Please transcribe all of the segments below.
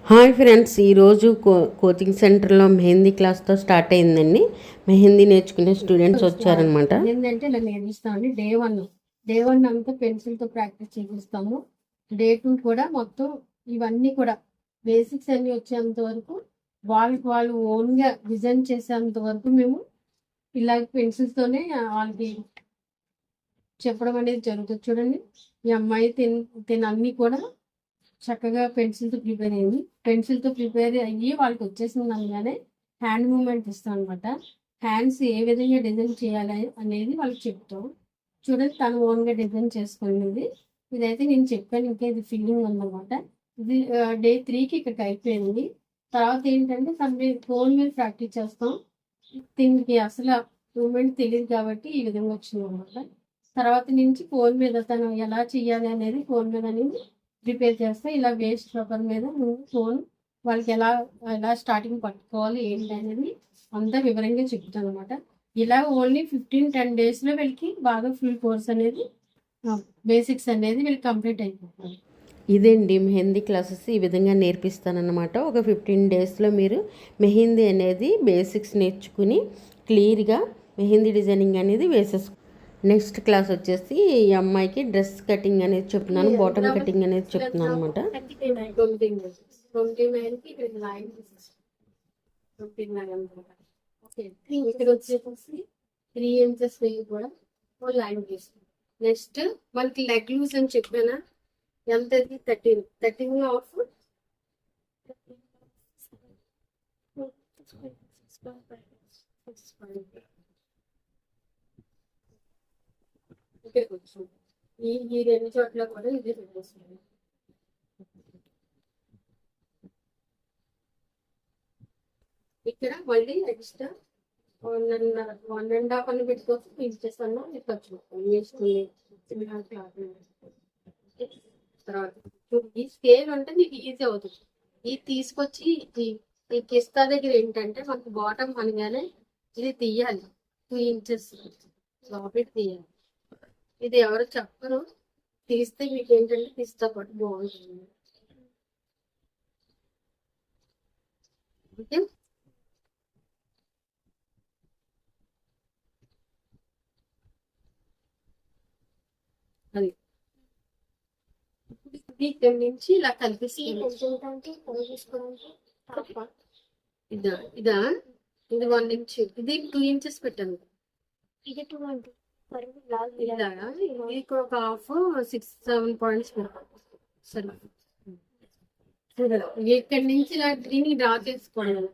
Hi friends, ఈరోజు coaching సెంటర్లో mehndi క్లాస్తో start అయిందండి. మెహందీ నేర్చుకునే స్టూడెంట్స్ వచ్చారనమాట. ఏంటంటే ఇలా నేర్పిస్తామండి. డే వన్ అంతా పెన్సిల్తో ప్రాక్టీస్ చేపిస్తాము. డే 2 కూడా మొత్తం ఇవన్నీ కూడా బేసిక్స్ అన్ని వచ్చేంత వరకు వాళ్ళకి వాళ్ళు ఓన్గా డిజైన్ చేసేంత వరకు మేము ఇలా పెన్సిల్స్తోనే వాళ్ళకి చెప్పడం అనేది జరుగుతుంది. చూడండి, ఈ అమ్మాయి అన్నీ కూడా చక్కగా పెన్సిల్తో ప్రిపేర్ అయ్యింది. పెన్సిల్తో ప్రిపేర్ అయ్యి వాళ్ళకి వచ్చేసింది అనగానే హ్యాండ్ మూమెంట్ ఇస్తాం అనమాట. హ్యాండ్స్ ఏ విధంగా డిజైన్ చేయాలి అనేది వాళ్ళకి చెప్తాం. చూడండి, తను ఓన్గా డిజైన్ చేసుకునేది ఇదైతే నేను చెప్పాను. ఇంకా ఇది ఫీలింగ్ ఉందన్నమాట. ఇది డే 3కి ఇక్కడికి అయిపోయింది. తర్వాత ఏంటంటే తన ఫోన్ మీద ప్రాక్టీస్ చేస్తాం. దీనికి అసలు మూమెంట్ తెలియదు కాబట్టి ఈ విధంగా వచ్చింది అనమాట. తర్వాత నుంచి ఫోన్ మీద తను ఎలా చేయాలి అనేది ఫోన్ మీద అనేది ప్రిపేర్ చేస్తే ఇలా వేస్ట్ పేపర్ మీద నువ్వు ఫోన్ వాళ్ళకి ఎలా ఎలా స్టార్టింగ్ పట్టుకోవాలి ఏంటి అనేది అంతా వివరంగా చెప్తాను అనమాట. ఇలా ఓన్లీ 15-10 డేస్లో వీళ్ళకి బాగా ఫుల్ కోర్స్ అనేది బేసిక్స్ అనేది వీళ్ళకి కంప్లీట్ అయిపోతుంది. ఇదేండి మెహందీ క్లాసెస్ ఈ విధంగా నేర్పిస్తానన్నమాట. ఒక 15 డేస్లో మీరు మెహందీ అనేది బేసిక్స్ నేర్చుకుని క్లియర్గా మెహందీ డిజైనింగ్ అనేది వేసేసుకో. నెక్స్ట్ క్లాస్ వచ్చేసి ఈ అమ్మాయికి డ్రెస్ కటింగ్ అనేది చెప్తున్నాను, బాటమ్ కటింగ్ అనేది చెప్తున్నాను అనమాట. ఇక్కడ వచ్చేసి 3 ఇంచెస్ కూడా లైన్ తీసుకోండి. నెక్స్ట్ మనకి లెగ్ లూజ్ అని చెప్పానా, ఎంత 13 ఆఫ్ ఈ రెండు చోట్ల కూడా ఇది పెట్టేస్తుంది. ఇక్కడ మళ్ళీ ఎక్స్ట్రా 1.5 అని పెట్టుకోవచ్చు. ఇంచెస్ అన్నా పెట్టచ్చు వేసుకుని. తర్వాత ఈ స్కేల్ ఉంటే నీకు ఈజీ అవుతుంది. ఇది తీసుకొచ్చి ఈ కిస్తా దగ్గర ఏంటంటే మనకు బాటమ్ అనగానే ఇది తీయాలి. 2 ఇంచెస్ లోపలికి తీయాలి. ఇది ఎవరు చెప్పరు, తీస్తే మీకు ఏంటంటే తీస్తా పాటు బాగుంటుంది. ఓకే, అది ఇక్కడ నుంచి ఇలా కనిపిస్తుంది. ఇదా ఇదా ఇది 1 ఇంచ్, ఇది 2 ఇంచెస్ పెట్టాను. ఇది 2 ఇలాగా ఇది ఒక హాఫ్ 6-7 పాయింట్స్ పెట్టాను. సరే, ఇక్కడి నుంచి ఇలా దీన్ని డ్రా చేసుకోవడం.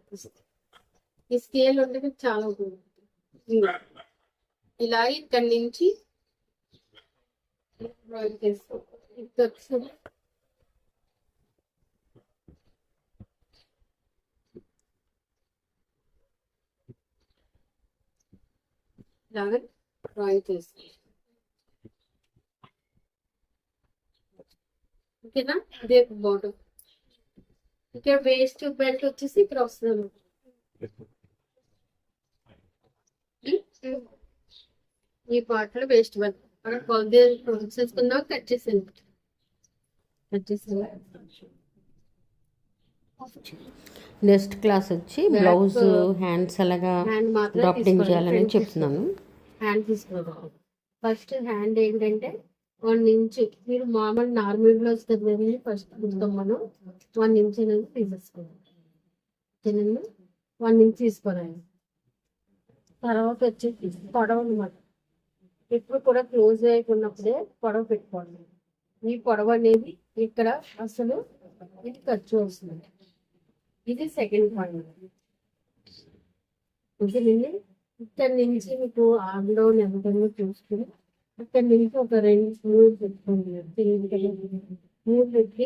ఈ స్కేల్ ఉంటే చాలా ఉంటుంది. ఇలా ఇక్కడి నుంచి ఇలాగా డ్రాయింగ్ చేస్తాం. ఓకేనా, ఇదే బాటమ్. ఇక్కడ వేస్ట్ బెల్ట్ వచ్చేసి ఇక్కడ వస్తుంది. ఈ పార్ట్ లో వేస్ట్ బెల్ట్ అక్కడ కొలత చేసుకుందాం. కట్ చేసేది నెక్స్ట్ క్లాస్ వచ్చి బ్లౌజ్ హ్యాండ్స్ అలాగా డ్రాప్టింగ్ చేయాలని చెప్తున్నాను. హ్యాండ్ తీసుకోవాలి. ఫస్ట్ హ్యాండ్ ఏంటంటే 1 ఇంచ్ మీరు మామూలు నార్మల్ బ్లౌజ్ దగ్గర ఫస్ట్ చూస్తాం మనం. 1 ఇంచ్ అనేది తీసేసుకోవాలి. 1 ఇంచ్ తీసుకోవాలి. తర్వాత వచ్చేసి పొడవు అనమాట. ఎప్పుడు కూడా క్లోజ్ అయిపోయినప్పుడే పొడవు పెట్టుకోండి. ఈ పొడవు అనేది ఇక్కడ అసలు ఇది ఖర్చు వస్తుంది. ఇది సెకండ్ పాయింట్. ఇక్కడ నుంచి మీకు ఆంగ్లో నెమ్మదిగా చూసుకుని ఇక్కడ నుంచి ఒక 2-3 పెట్టుకోండి. 3 పెట్టి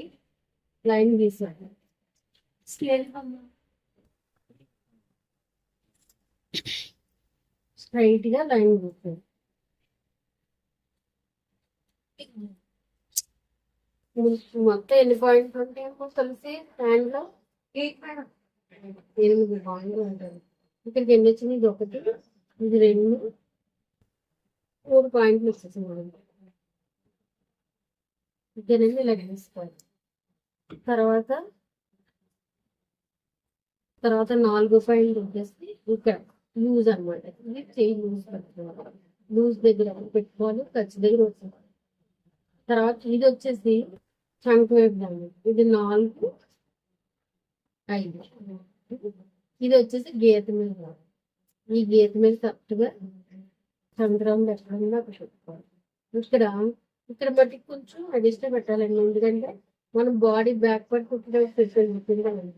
లైన్ తీసాను. స్ట్రైట్ గా లైన్ తీసాను. మొత్తం ఎన్ని పాయింట్స్ ఉంటాయేమో కలిసి హ్యాండ్ లో 8 పాయింట్లు ఉంటాయి. ఇక్కడికి ఎన్ని వచ్చింది? ఇది 1, ఇది 2, 3 పాయింట్లు వచ్చేసింది. ఇక్కడ ఇలా తీసుకోవాలి. తర్వాత తర్వాత 4 పాయింట్ వచ్చేసి ఇక్కడ లూజ్ అనమాట. ఇది చైన్ లూజ్ పెట్టుకోవాలి. లూజ్ దగ్గర పెట్టుకోవాలి, ఖర్చు దగ్గర వచ్చేసి. తర్వాత ఇది వచ్చేసి చంక వైపు దాన్ని, ఇది 4, 5. ఇది వచ్చేసి గీత మీద రావాలి. ఈ గీత మీద కరెక్ట్గా చంద్రం ఎక్కడన్నా అక్కడ పెట్టుకోవాలి. ఇక్కడ బట్టి కొంచెం అడిషనల్ పెట్టాలండి, ఎందుకంటే మనం బాడీ బ్యాక్ పట్టి పెట్టండి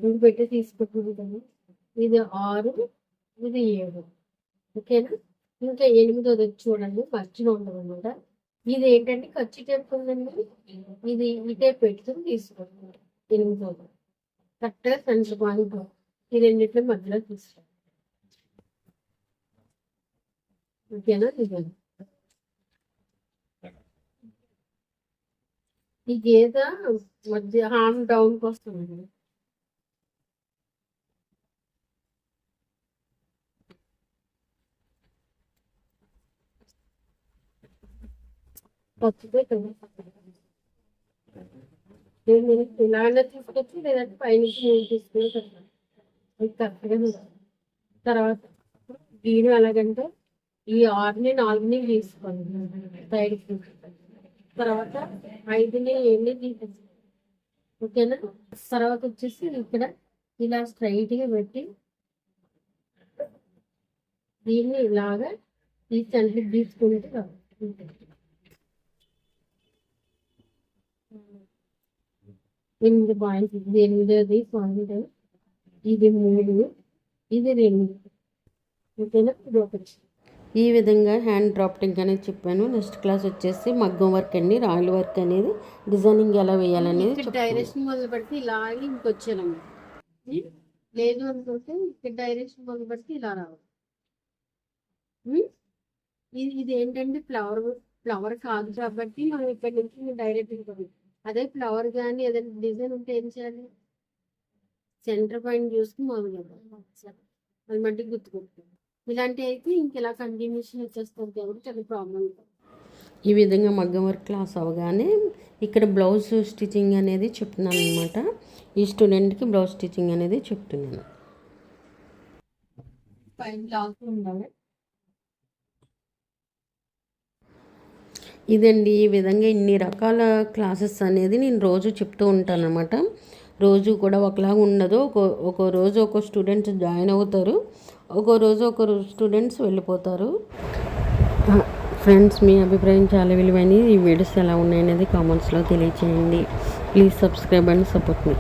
ఇది పెట్టి తీసుకుంటుంది. ఇది 6, ఇది 7. ఓకేనా? ఇంకా 8వ వచ్చి చూడండి, మధ్యలో ఉండదు అనమాట. ఇది ఏంటంటే ఖర్చు టైప్ ఉందండి, ఇది ఈ టైప్ పెట్టుకుని తీసుకోండి. 8వ కరెక్ట్గా సెంటర్ పాయింట్ ఈ రెండింటిలో మధ్యలో తీసుకోండి. ఓకేనా? ఈ గీత మధ్య హార్మ్ డౌన్కి వస్తుంది. ఇలానే తీసుకొచ్చి లేదంటే పైనుంచి నేను తీసుకుని కరెక్ట్గా తర్వాత దీని ఎలాగంటే ఈ 6ని 4ని తీసుకోండి సైడ్కి, తర్వాత 5ని 7ని తీసేసి. ఓకేనా? తర్వాత వచ్చేసి ఇక్కడ ఇలా స్ట్రైట్గా పెట్టి దీన్ని ఇలాగా ఈ సెంటర్ తీసుకుంటే 8 పాయింట్స్. ఇది 8వ పాయింట్, ఇది 3, ఇది 2. ఓకేనా? ఇది ఒకటి. ఈ విధంగా హ్యాండ్ డ్రాఫ్టింగ్ అనేది చెప్పాను. నెక్స్ట్ క్లాస్ వచ్చేసి మగ్గం వర్క్ అండి, రాయల్ వర్క్ అనేది డిజైనింగ్ ఎలా వేయాలనేది డైరెక్షన్ మొదలు పెడితే ఇలాగే ఇంకొచ్చాను, లేదు అనుకుంటే ఇక్కడ డైరెక్షన్ మొదలు పెడితే ఇలా రావాలి. ఇది ఏంటంటే ఫ్లవర్ కాదు కాబట్టి మనం ఇక్కడ నుంచి డైరెక్ట్ ఉంటుంది. అదే ఫ్లవర్ కానీ ఏదైనా డిజైన్ ఉంటే ఏం చేయాలి, సెంటర్ పాయింట్ చూసుకుని మొదలు అది మట్టి గుర్తుకుంటుంది. ఇలాంటి అయితే ఇంక ఇలా కంటిన్యూషన్ వచ్చేస్తుంది కాబట్టి చాలా ప్రాబ్లం. ఈ విధంగా మగ్గం వర్క్ క్లాస్ అవగానే ఇక్కడ బ్లౌజ్ స్టిచ్చింగ్ అనేది చెప్తున్నాను అనమాట. ఈ స్టూడెంట్కి బ్లౌజ్ స్టిచ్చింగ్ అనేది చెప్తున్నాను. ఇదండి, ఈ విధంగా ఇన్ని రకాల క్లాసెస్ అనేది నేను రోజు చెప్తూ ఉంటాను అనమాట. రోజు కూడా ఒకలాగా ఉండదు. ఒక రోజు ఒక స్టూడెంట్స్ జాయిన్ అవుతారు, ఒక రోజు ఒకరు స్టూడెంట్స్ వెళ్ళిపోతారు. ఫ్రెండ్స్, మీ అభిప్రాయం చాలా విలువైనది. ఈ వీడియోస్ ఎలా ఉన్నాయనేది కామెంట్స్లో తెలియచేయండి. Please subscribe and support me.